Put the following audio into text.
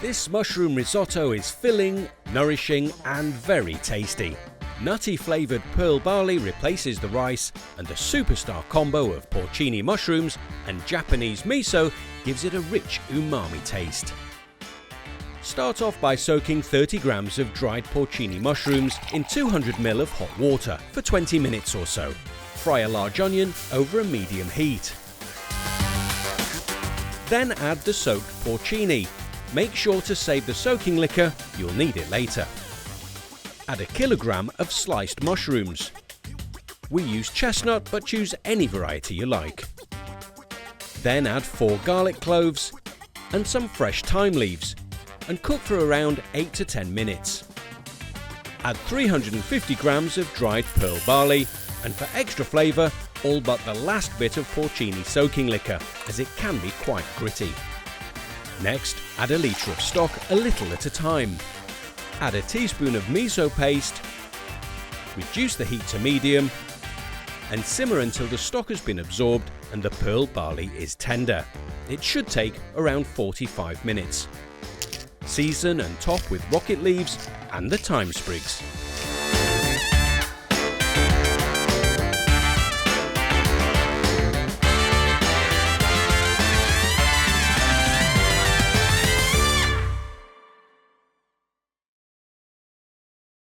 This mushroom risotto is filling, nourishing and very tasty. Nutty flavoured pearl barley replaces the rice, and the superstar combo of porcini mushrooms and Japanese miso gives it a rich umami taste. Start off by soaking 30 grams of dried porcini mushrooms in 200 ml of hot water for 20 minutes or so. Fry a large onion over a medium heat. Then add the soaked porcini. Make sure to save the soaking liquor, you'll need it later. Add a kilogram of sliced mushrooms. We use chestnut, but choose any variety you like. Then add 4 garlic cloves and some fresh thyme leaves and cook for around 8 to 10 minutes. Add 350 grams of dried pearl barley and for extra flavour, all but the last bit of porcini soaking liquor, as it can be quite gritty. Next, add a litre of stock a little at a time. Add a teaspoon of miso paste, reduce the heat to medium, and simmer until the stock has been absorbed and the pearl barley is tender. It should take around 45 minutes. Season and top with rocket leaves and the thyme sprigs.